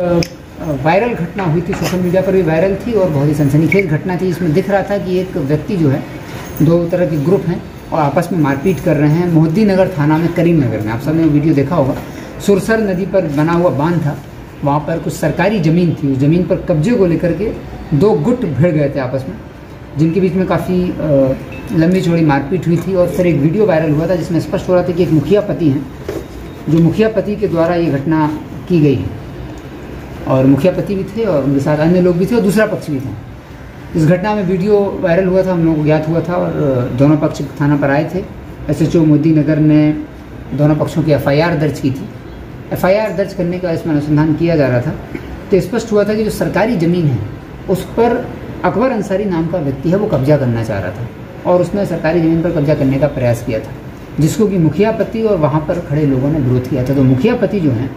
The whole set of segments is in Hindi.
वायरल घटना हुई थी, सोशल मीडिया पर भी वायरल थी और बहुत ही सनसनीखेज घटना थी। इसमें दिख रहा था कि एक व्यक्ति जो है, दो तरह के ग्रुप हैं और आपस में मारपीट कर रहे हैं। मोहद्दी नगर थाना में, करीमनगर में, आप सबने वो वीडियो देखा होगा। सुरसर नदी पर बना हुआ बांध था, वहाँ पर कुछ सरकारी ज़मीन थी। उस ज़मीन पर कब्जे को लेकर के दो गुट भिड़ गए थे आपस में, जिनके बीच में काफ़ी लंबी चौड़ी मारपीट हुई थी। और फिर एक वीडियो वायरल हुआ था जिसमें स्पष्ट हो रहा था कि एक मुखिया पति हैं, जो मुखिया पति के द्वारा ये घटना की गई है। और मुखिया पति भी थे और उनके साथ अन्य लोग भी थे और दूसरा पक्ष भी था। इस घटना में वीडियो वायरल हुआ था, हम लोगों को ज्ञात हुआ था और दोनों पक्ष थाना पर आए थे। SHO मोहद्दी नगर ने दोनों पक्षों की FIR दर्ज की थी। FIR दर्ज करने का इसमें अनुसंधान किया जा रहा था, तो स्पष्ट हुआ था कि जो सरकारी ज़मीन है उस पर अकबर अंसारी नाम का व्यक्ति है, वो कब्जा करना चाह रहा था और उसने सरकारी ज़मीन पर कब्जा करने का प्रयास किया था, जिसको कि मुखिया पति और वहाँ पर खड़े लोगों ने विरोध किया था। तो मुखिया पति जो हैं,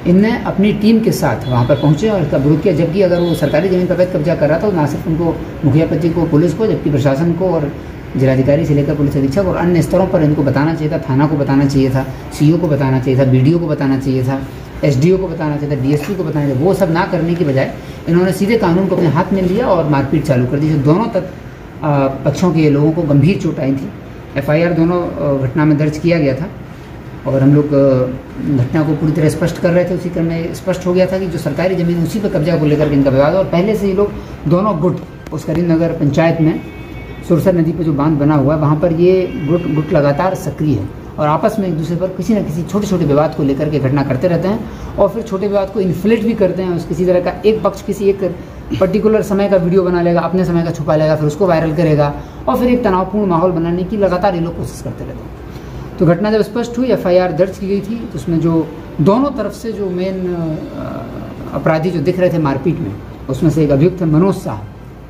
इनने अपनी टीम के साथ वहाँ पर पहुँचे और इसका विरोध किया। जबकि अगर वो सरकारी ज़मीन पर अवैध कब्जा कर रहा था तो ना सिर्फ उनको, मुखिया पति को, पुलिस को, जबकि प्रशासन को और जिलाधिकारी से लेकर पुलिस अधीक्षक और अन्य स्तरों पर इनको बताना चाहिए था। थाना को बताना चाहिए था, CO को बताना चाहिए था, BDO को बताना चाहिए था, SDO को बताना चाहिए था, DSP को बताना चाहिए। वो सब ना करने की बजाय इन्होंने सीधे कानून को अपने हाथ में लिया और मारपीट चालू कर दी, जो दोनों तक पक्षों के लोगों को गंभीर चोट आई थी। FIR दोनों घटना में दर्ज किया गया था और हम लोग घटना को पूरी तरह स्पष्ट कर रहे थे। उसी क्रम में स्पष्ट हो गया था कि जो सरकारी ज़मीन उसी पर कब्जा को लेकर के इनका विवाद, और पहले से ये लोग दोनों गुट उस करीमनगर पंचायत में सुरसर नदी पर जो बांध बना हुआ है वहाँ पर ये गुट लगातार सक्रिय है और आपस में एक दूसरे पर किसी न किसी छोटे छोटे विवाद को लेकर के घटना करते रहते हैं और फिर छोटे विवाद को इन्फ्लेट भी करते हैं। उस किसी तरह का एक पक्ष किसी एक पर्टिकुलर समय का वीडियो बना लेगा, अपने समय का छुपा लेगा, फिर उसको वायरल करेगा और फिर एक तनावपूर्ण माहौल बनाने की लगातार ये लोग कोशिश करते रहते हैं। तो घटना जब स्पष्ट हुई, FIR दर्ज की गई थी, तो उसमें जो दोनों तरफ से जो मेन अपराधी जो दिख रहे थे मारपीट में, उसमें से एक अभियुक्त है मनोज शाह,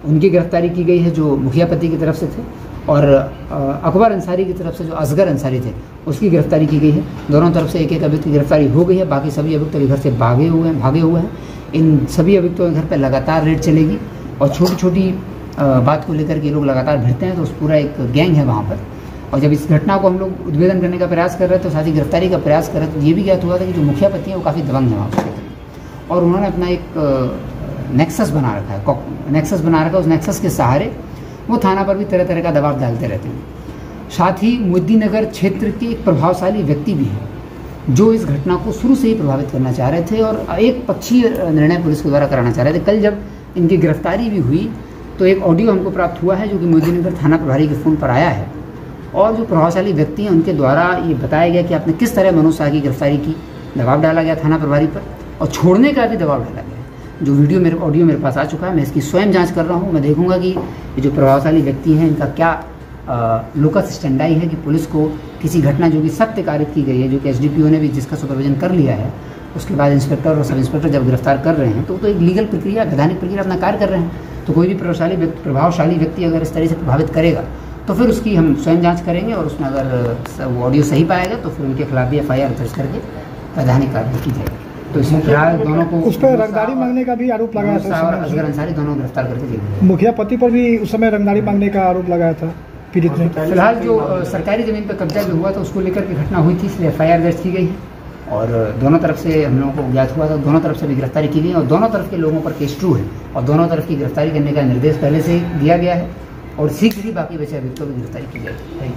उनकी गिरफ्तारी की गई है जो मुखिया पति की तरफ से थे, और अकबर अंसारी की तरफ से जो असगर अंसारी थे उसकी गिरफ्तारी की गई है। दोनों तरफ से एक एक अभियुक्त की गिरफ्तारी हो गई है। बाकी सभी अभियुक्त अभी घर से भागे हुए हैं। इन सभी अभियुक्तों के घर पर लगातार रेड चलेगी और छोटी छोटी बात को लेकर के लोग लगातार भिड़ते हैं। तो उस पूरा एक गैंग है वहाँ पर। और जब इस घटना को हम लोग उद्भेदन करने का प्रयास कर रहे थे, तो साथ ही गिरफ्तारी का प्रयास कर रहे थे, तो ये भी ज्ञात हुआ था कि जो मुखिया पति हैं वो काफ़ी दबंग है वहाँ पर और उन्होंने अपना एक नेक्सस बना रखा है। उस नेक्सस के सहारे वो थाना पर भी तरह तरह का दबाव डालते रहते हैं। साथ ही मोहद्दी नगर क्षेत्र के एक प्रभावशाली व्यक्ति भी हैं जो इस घटना को शुरू से ही प्रभावित करना चाह रहे थे और एक पक्षीय निर्णय पुलिस के द्वारा कराना चाह रहे थे। कल जब इनकी गिरफ्तारी भी हुई तो एक ऑडियो हमको प्राप्त हुआ है जो कि मोहद्दी नगर थाना प्रभारी के फ़ोन पर आया है और जो प्रभावशाली व्यक्ति हैं उनके द्वारा ये बताया गया कि आपने किस तरह मनोज शाह की गिरफ्तारी की, दबाव डाला गया थाना प्रभारी पर और छोड़ने का भी दबाव डाला गया। जो ऑडियो मेरे पास आ चुका है, मैं इसकी स्वयं जांच कर रहा हूँ। मैं देखूंगा कि ये जो प्रभावशाली व्यक्ति हैं इनका क्या लोकस स्टैंडाई है कि पुलिस को किसी घटना जो कि सत्य कारित की गई है, जो कि SDPO ने भी जिसका सुपरविजन कर लिया है, उसके बाद इंस्पेक्टर और सब इंस्पेक्टर जब गिरफ्तार कर रहे हैं तो एक लीगल प्रक्रिया, वैधानिक प्रक्रिया अपना कार्य कर रहे हैं। तो कोई भी प्रभावशाली व्यक्ति अगर इस तरह से प्रभावित करेगा तो फिर उसकी हम स्वयं जाँच करेंगे और उसमें अगर वो ऑडियो सही पाएगा तो फिर उनके खिलाफ भी FIR दर्ज करके वैधानिक कार्रवाई की जाएगी। तो इसमें फिलहाल दोनों को उस पर रंगदारी मांगने का भी आरोप लगाया था और असगर अंसारी दोनों गिरफ्तार करके दिए। मुखिया पति पर भी उस समय रंगदारी मांगने का आरोप लगाया था पीड़ित ने। फिलहाल जो सरकारी ज़मीन पर कब्जा जो हुआ था उसको लेकर के घटना हुई थी, इसलिए FIR दर्ज की गई है और दोनों तरफ से हम लोगों को ज्ञात हुआ था, दोनों तरफ से भी गिरफ्तारी की गई और दोनों तरफ के लोगों पर केस ट्रू है और दोनों तरफ की गिरफ्तारी करने का निर्देश पहले से ही दिया गया है और शीघ्र ही बाकी बचे अभियुक्तों की गिरफ्तारी की जाएगी।